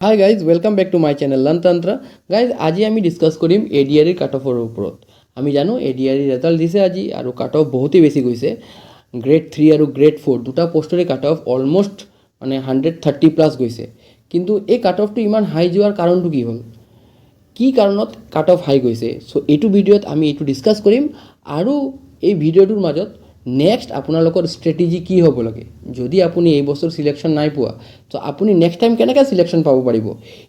High guys welcome back to my channel লানতন্ত্ৰা guys আজি আমি ডিসকাস কৰিম এডিআৰিৰ কাট অফৰ ওপৰত। আমি জানো এডিআৰি ৰেজাল্ট দিছে আজি আৰু কাট অফ বহুতেই বেছি গৈছে। গ্ৰেড 3 আৰু গ্ৰেড 4 দুটা পোষ্টৰে কাট অফ অলমোষ্ট মানে 130+ গৈছে। কিন্তু এই কাট অফটো ইমান হাই যোৱাৰ কাৰণটো কি হ'ল, কি কাৰণত কাট অফ হাই গৈছে? সো এইটো ভিডিঅ'ত আমি এইটো ডিসকাস কৰিম আৰু এই ভিডিঅ'টোৰ মাজত নেক্সট আপোনালোকৰ ষ্ট্ৰেটেজি কি হ'ব লাগে। যদি আপুনি এই বছৰ সিলেকশ্যন নাই পোৱা তো আপুনি নেক্সট টাইম কেনেকৈ সিলেকশ্যন পাব পাৰিব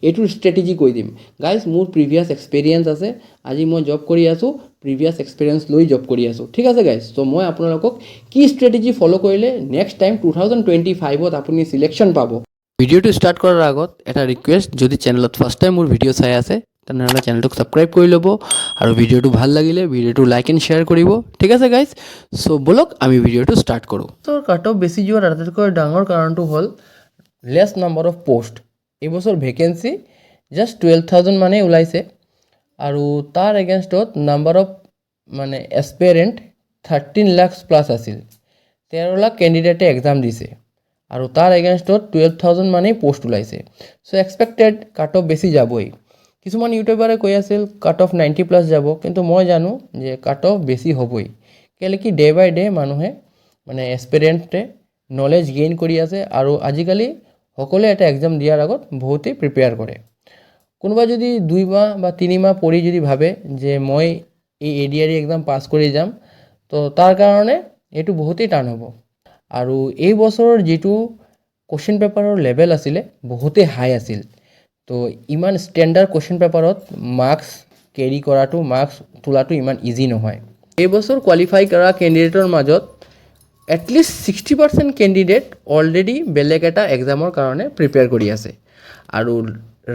এইটোৰ ষ্ট্ৰেটেজি কৈ দিম। গাইজ মোৰ প্ৰিভিয়াছ এক্সপিৰিয়েঞ্চ আছে, আজি মই জব কৰি আছোঁ, প্ৰিভিয়াছ এক্সপিৰিয়েঞ্চ লৈ জব কৰি আছোঁ, ঠিক আছে গাইজ। তো মই আপোনালোকক কি ষ্ট্ৰেটেজি ফ'ল' কৰিলে নেক্সট টাইম 2025ত আপুনি সিলেকশ্যন পাব। ভিডিঅ'টো ষ্টাৰ্ট কৰাৰ আগত এটা ৰিকুৱেষ্ট, যদি চেনেলত ফাৰ্ষ্ট টাইম মোৰ ভিডিঅ' চাই আছে তেনেহ'লে চেনেলটোক ছাবস্ক্ৰাইব কৰি ল'ব আৰু ভিডিঅ'টো ভাল লাগিলে ভিডিঅ'টো লাইক এণ্ড শ্বেয়াৰ কৰিব, ঠিক আছে গাইজ। চ' ব'লক আমি ভিডিঅ'টো ষ্টাৰ্ট কৰোঁ। ত' কাট অফ বেছি যোৱাৰ আটাইতকৈ ডাঙৰ কাৰণটো হ'ল লেছ নাম্বাৰ অফ পোষ্ট। এইবছৰ ভেকেঞ্চি জাষ্ট 12,000 মানেই ওলাইছে আৰু তাৰ এগেইনষ্টত নাম্বাৰ অফ মানে এছপেৰেণ্ট 13 লাখ প্লাছ আছিল। 13 লাখ কেণ্ডিডেটে এক্সাম দিছে আৰু তাৰ এগেইনষ্টত 12,000 মানেই পোষ্ট ওলাইছে। চ' এক্সপেক্টেড কাট অফ বেছি যাবই। কিছুমান ইউটিউবাৰে কৈ আছিল কাট অফ 90+ যাব, কিন্তু মই জানো যে কাট অফ বেছি হ'বই। কেলৈ কি ডে বাই ডে মানুহে মানে এছপেৰেণ্টে নলেজ গেইন কৰি আছে আৰু আজিকালি সকলোৱে এটা এক্সাম দিয়াৰ আগত বহুতেই প্ৰিপেয়াৰ কৰে। কোনোবা যদি 2 মাহ বা 3 মাহ পঢ়ি যদি ভাবে যে মই এই এডিআৰি এক্সাম পাছ কৰি যাম, তো তাৰ কাৰণে এইটো বহুতেই টান হ'ব। আৰু এই বছৰৰ যিটো কুৱেশ্যন পেপাৰৰ লেভেল আছিলে বহুতেই হাই আছিল। তো ইমান ষ্টেণ্ডাৰ্ড কুৱেশ্যন পেপাৰত মাৰ্কছ কেৰি কৰাটো, মাৰ্কছ তোলাটো ইমান ইজি নহয়। এইবছৰ কোৱালিফাই কৰা কেণ্ডিডেটৰ মাজত এটলিষ্ট 60% কেণ্ডিডেট অলৰেডি বেলেগ এটা এক্সামৰ কাৰণে প্ৰিপেয়াৰ কৰি আছে আৰু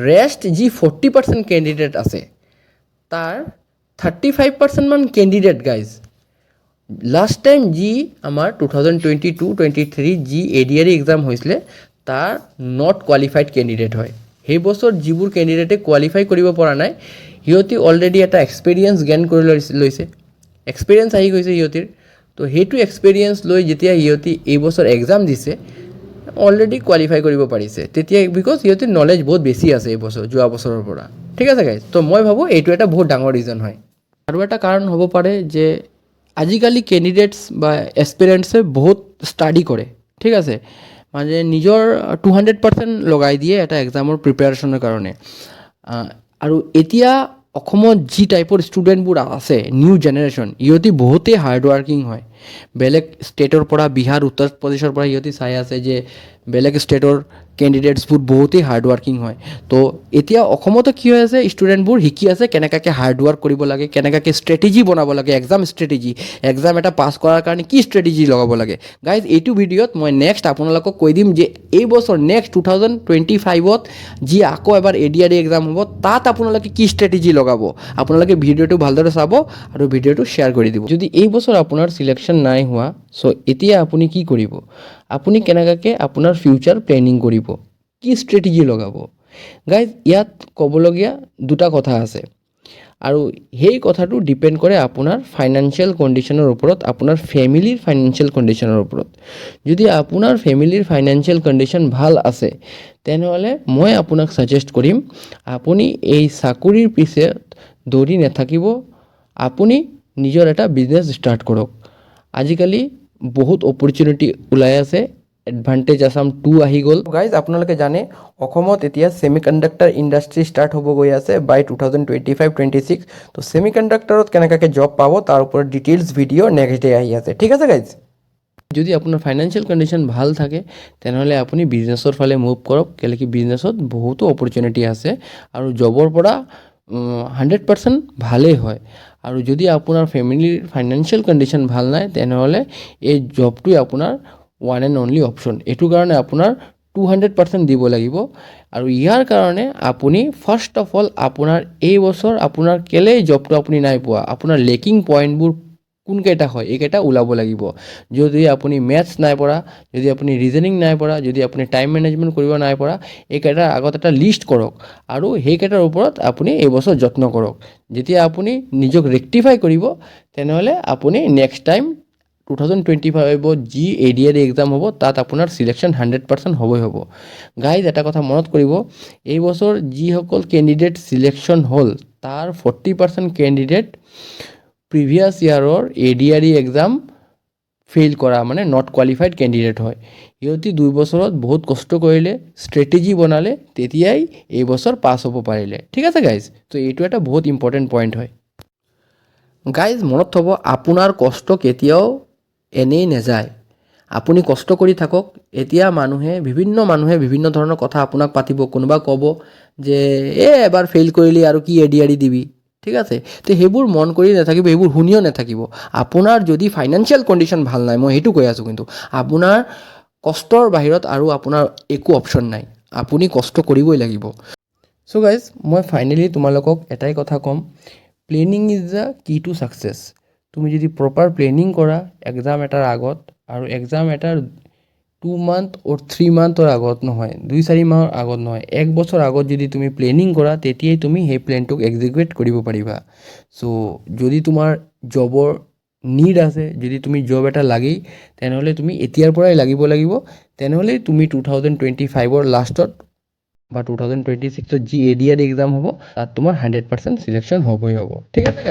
ৰেষ্ট যি 40% কেণ্ডিডেট আছে তাৰ 35% মান কেণ্ডিডেট গাইজ লাষ্ট টাইম যি আমাৰ 2022-23 যি এডিআৰি এক্সাম হৈছিলে তাৰ নট কোৱালিফাইড কেণ্ডিডেট হয়। সেই বছৰ যিবোৰ কেণ্ডিডেটে কোৱালিফাই কৰিব পৰা নাই সিহঁতি অলৰেডি এটা এক্সপিৰিয়েঞ্চ গেইন কৰি লৈছে, এক্সপিৰিয়েঞ্চ আহি গৈছে সিহঁতিৰ। তো সেইটো এক্সপিৰিয়েঞ্চ লৈ যেতিয়া সিহঁতি এইবছৰ এক্সাম দিছে অলৰেডি কোৱালিফাই কৰিব পাৰিছে, তেতিয়া বিকজ সিহঁতিৰ নলেজ বহুত বেছি আছে এইবছৰ যোৱা বছৰৰ পৰা, ঠিক আছে গাইজ। তো মই ভাবোঁ এইটো এটা বহুত ডাঙৰ ৰিজন হয়। আৰু এটা কাৰণ হ'ব পাৰে যে আজিকালি কেণ্ডিডেটছ বা এছপিৰেণ্টছে বহুত ষ্টাডি কৰে, ঠিক আছে, মানে নিজৰ 200% লগাই দিয়ে এটা এক্সামৰ প্ৰিপেয়াৰেশ্যনৰ কাৰণে। আৰু এতিয়া অসমত যি টাইপৰ ষ্টুডেণ্টবোৰ আছে নিউ জেনেৰেশ্যন, ইহঁতি বহুতেই হাৰ্ড ৱাৰ্কিং হয়। বেলেগ ষ্টেটৰ পৰা বিহাৰ উত্তৰ প্ৰদেশৰ পৰা ইহঁতি চাই আছে যে বেলেগ ষ্টেটৰ কেণ্ডিডেটছবোৰ বহুতেই হাৰ্ড ৱাৰ্কিং হয়। তো এতিয়া অসমতো কি হৈ আছে, ষ্টুডেণ্টবোৰ শিকি আছে কেনেকুৱাকৈ হাৰ্ড ৱাৰ্ক কৰিব লাগে, কেনেকুৱাকৈ ষ্ট্ৰেটেজি বনাব লাগে, এক্সাম ষ্ট্ৰেটেজি, এক্সাম এটা পাছ কৰাৰ কাৰণে কি ষ্ট্ৰেটেজি লগাব লাগে। গাইজ এইটো ভিডিঅ'ত মই নেক্সট আপোনালোকক কৈ দিম যে এই বছৰ নেক্সট 2025ত যি আকৌ এবাৰ এডিআৰি এক্সাম হ'ব তাত আপোনালোকে কি ষ্ট্ৰেটেজি লগাব। আপোনালোকে ভিডিঅ'টো ভালদৰে চাব আৰু ভিডিঅ'টো শ্বেয়াৰ কৰি দিব। যদি এই বছৰ আপোনাৰ চিলেকশ্যন নাই হোৱা, চ' এতিয়া আপুনি কি কৰিব, আপুনি কেনেকুৱাকৈ আপোনাৰ ফিউচাৰ প্লেনিং কৰিব, কি ষ্ট্ৰেটেজি লগাব। গাইজ ইয়াত ক'বলগীয়া দুটা কথা আছে আৰু সেই কথাটো ডিপেণ্ড কৰে আপোনাৰ ফাইনেন্সিয়েল কণ্ডিশ্যনৰ ওপৰত, আপোনাৰ ফেমিলিৰ ফাইনেন্সিয়েল কণ্ডিশ্যনৰ ওপৰত। যদি আপোনাৰ ফেমিলিৰ ফাইনেন্সিয়েল কণ্ডিশ্যন ভাল আছে তেনেহ'লে মই আপোনাক ছাজেষ্ট কৰিম আপুনি এই চাকৰিৰ পিছত দৌৰি নাথাকিব, আপুনি নিজৰ এটা বিজনেছ ষ্টাৰ্ট কৰক। আজিকালি বহুত অপৰচুনিটি ওলাই আছে, এডভান্টেজ আছাম 2 আহি গ'ল। গাইজ আপোনালোকে জানে অসমত এতিয়া ছেমি কণ্ডাক্টৰ ইণ্ডাষ্ট্ৰী ষ্টাৰ্ট হ'ব গৈ আছে বাই 2025-26। তো ছেমি কণ্ডাক্টৰত কেনেকুৱাকৈ জব পাব তাৰ ওপৰত ডিটেইলছ ভিডিঅ' নেক্সট ডে আহি আছে, ঠিক আছে গাইজ। যদি আপোনাৰ ফাইনেন্সিয়েল কণ্ডিশ্যন ভাল থাকে তেনেহ'লে আপুনি বিজনেছৰ ফালে মুভ কৰক, কেলৈ কি বিজনেছত বহুতো অপৰচুনিটি আছে আৰু জবৰ পৰা 100% ভালেই হয়। আৰু যদি আপোনাৰ ফেমিলিৰ ফাইনেন্সিয়েল কণ্ডিশ্যন ভাল নাই তেনেহ'লে এই জবটোৱে আপোনাৰ ওৱান এণ্ড অনলি অপশ্যন। এইটো কাৰণে আপোনাৰ 200% দিব লাগিব আৰু ইয়াৰ কাৰণে আপুনি ফাৰ্ষ্ট অফ অল আপোনাৰ এই বছৰ আপোনাৰ কেলৈ জবটো আপুনি নাই পোৱা, আপোনাৰ লেকিং পইণ্টবোৰ কোনকেইটা হয় এইকেইটা ওলাব লাগিব। যদি আপুনি মেথছ নাই পৰা, যদি আপুনি ৰিজনিং নাই পৰা, যদি আপুনি টাইম মেনেজমেণ্ট কৰিব নাই পৰা, এইকেইটাৰ আগত এটা লিষ্ট কৰক আৰু সেইকেইটাৰ ওপৰত আপুনি এইবছৰ যত্ন কৰক। যেতিয়া আপুনি নিজক ৰেক্টিফাই কৰিব তেনেহ'লে আপুনি নেক্সট টাইম 2025 যি ADR এক্সাম হ'ব তাত আপোনাৰ চিলেকশ্যন 100% হ'বই হ'ব। গাইজ এটা কথা মনত কৰিব, এই বছৰ যিসকল কেণ্ডিডেট চিলেকশ্যন হ'ল তাৰ 40% কেণ্ডিডেট প্ৰিভিয়াছ ইয়াৰৰ ADR এক্সাম ফেইল কৰা মানে নট কোৱালিফাইড কেণ্ডিডেট হয়। সিহঁতি 2 বছৰত বহুত কষ্ট কৰিলে, ষ্ট্ৰেটেজি বনালে, তেতিয়াই এই বছৰ পাছ হ'ব পাৰিলে। ঠিক আছে গাইজ, তো এইটো এটা বহুত ইম্পৰ্টেণ্ট পইণ্ট হয়। গাইজ মনত থ'ব, আপোনাৰ কষ্ট কেতিয়াও এনেই নাযায়। আপুনি কষ্ট কৰি থাকক। এতিয়া বিভিন্ন মানুহে বিভিন্ন ধৰণৰ কথা আপোনাক পাতিব। কোনোবা ক'ব যে এবাৰ ফেইল কৰিলি আৰু কি ADR দিবি। ঠিক আছে, তো সেইবোৰ মন কৰি নাথাকিব, সেইবোৰ শুনিও নাথাকিব। আপোনাৰ যদি ফাইনেন্সিয়েল কণ্ডিশ্যন ভাল নাই, মই সেইটো কৈ আছোঁ, কিন্তু আপোনাৰ কষ্টৰ বাহিৰত আৰু আপোনাৰ একো অপশ্যন নাই। আপুনি কষ্ট কৰিবই লাগিব। চ' গাইজ, মই ফাইনেলি তোমালোকক এটাই কথা ক'ম, প্লেনিং ইজ দ্য কি টু ছাকচেছ। তুমি যদি প্ৰপাৰ প্লেনিং কৰা এক্সাম এটাৰ আগত, আৰু এক্সাম এটাৰ 2 মান্থ অৰ 3 মান্থৰ আগত নহয়, 2-4 মাহৰ আগত নহয়, 1 বছৰ আগত যদি তুমি প্লেনিং কৰা, তেতিয়াই তুমি সেই প্লেনটোক এক্সিকিউট কৰিব পাৰিবা। চ' যদি তোমাৰ জবৰ নিড আছে, যদি তুমি জব এটা লাগেই, তেনেহ'লে তুমি এতিয়াৰ পৰাই লাগিব। তেনেহ'লে তুমি 2025ৰ লাষ্টত বা 2026ত যি ADR এক্সাম হ'ব তাত তোমাৰ 100% চিলেকশ্যন হ'বই হ'ব। ঠিক আছে।